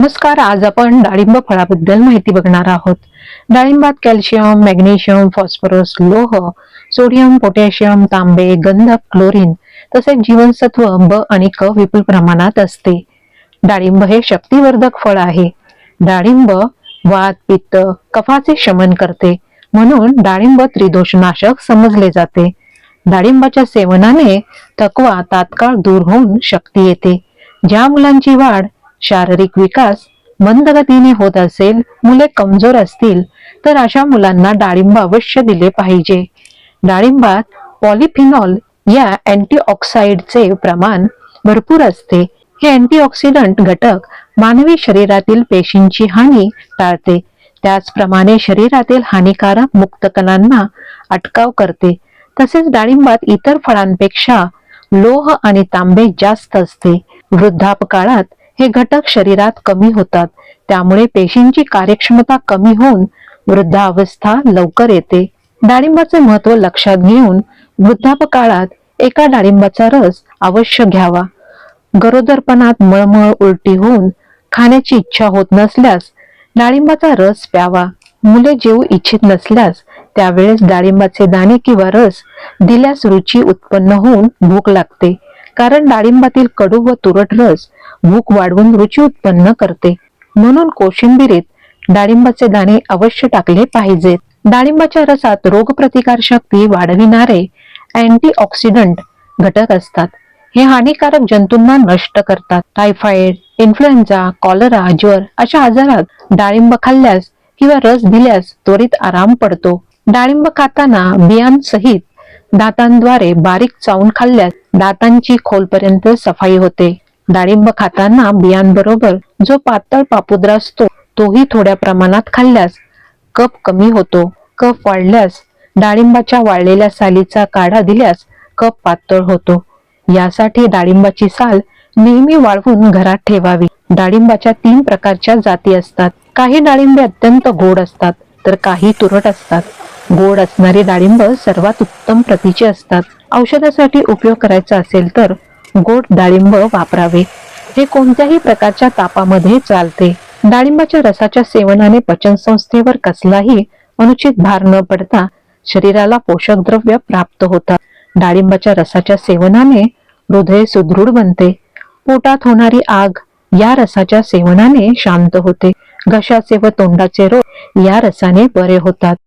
नमस्कार. आज आपण डाळिंब फळाबद्दल माहिती बघणार आहोत. डाळिंबात कॅल्शियम, मॅग्नेशियम, फॉस्फरस, लोह, सोडियम, पोटॅशियम, तांबे, गंधक, क्लोरीन तसेच जीवनसत्व ब आणि क विपुल प्रमाणात असते. डाळिंब हे शक्तिवर्धक फळ आहे. डाळिंब वात, पित्त, कफाचे शमन करते, म्हणून डाळिंब त्रिदोषनाशक समजले जाते. डाळिंबाच्या सेवनाने थकवा तात्काळ दूर होऊन शक्ती येते. ज्या मुलांची वाढ, शारीरिक विकास मंद गतीने होत असेल, मुले कमजोर असतील, तर अशा मुलांना डाळिंब अवश्य दिले पाहिजे. डाळिंबात पॉलिफिनॉल या अँटीऑक्सिडंटचे प्रमाण भरपूर असते. हे अँटीऑक्सिडंट घटक मानवी शरीरातील पेशींची हानी टाळते. त्याचप्रमाणे शरीरातील हानिकारक मुक्त कणांना अटकाव करते. तसेच डाळिंबात इतर फळांपेक्षा लोह आणि तांबे जास्त असते. वृद्धापकाळात हे घटक शरीरात कमी होतात, त्यामुळे पेशींची कार्यक्षमता कमी होऊन वृद्धावस्था लवकर येते. डाळिंबाचे महत्त्व लक्षात घेऊन वृद्धापकाळात एका डाळिंबाचा रस अवश्य घ्यावा. गरोदरपणात मळमळ, उलटी होऊन खाण्याची इच्छा होत नसल्यास डाळिंबाचा रस प्यावा. मुले जेवू इच्छित नसल्यास त्यावेळेस डाळिंबाचे दाणे किंवा रस दिल्यास रुची उत्पन्न होऊन भूक लागते. कारण डाळिंबातील कडू व तुरट रस भूक वाढवून रुची उत्पन्न करते. म्हणून कोशिंबिरीत डाळिंबाचे दाणे अवश्य टाकले पाहिजेत. डाळिंबाच्या रसात रोगप्रतिकार शक्ती वाढविणारे अँटीऑक्सिडंट घटक असतात. हे हानिकारक जंतूंना नष्ट करतात. टायफॉइड, इन्फ्लुएन्झा, कॉलरा, ज्वर अशा आजारात डाळिंब खाल्ल्यास किंवा रस दिल्यास त्वरित आराम पडतो. डाळिंब खाताना बियांसहित दातांद्वारे बारीक चावून खाल्ल्यास दातांची खोलपर्यंत सफाई होते. डाळिंब खाताना बियांबरोबर जो पातळ पापुद्रा असतो तोही थोड्या प्रमाणात खाल्ल्यास कफ कमी होतो. कफ वाढल्यास डाळिंबाच्या वाळलेल्या सालीचा काढा दिल्यास कफ पातळ होतो. यासाठी डाळिंबाची साल नेहमी वाळवून घरात ठेवावी. डाळिंबाच्या 3 प्रकारच्या जाती असतात. काही डाळिंबे अत्यंत गोड असतात, तर काही तुरट असतात. गोड असणारी डाळिंब सर्वात उत्तम प्रतीची असतात. औषधासाठी उपयोग करायचा असेल तर गोड डाळिंब वापरावे. हे कोणत्याही प्रकारच्या तापामध्ये चालते. डाळिंबाच्या रसाच्या सेवनाने पचनसंस्थेवर कसलाही अनुचित भार न पडता शरीराला पोषक द्रव्य प्राप्त होतात. डाळिंबाच्या रसाच्या सेवनाने हृदय सुदृढ बनते. पोटात होणारी आग या रसाच्या सेवनाने शांत होते. घशाचे व तोंडाचे रोग या रसाने बरे होतात.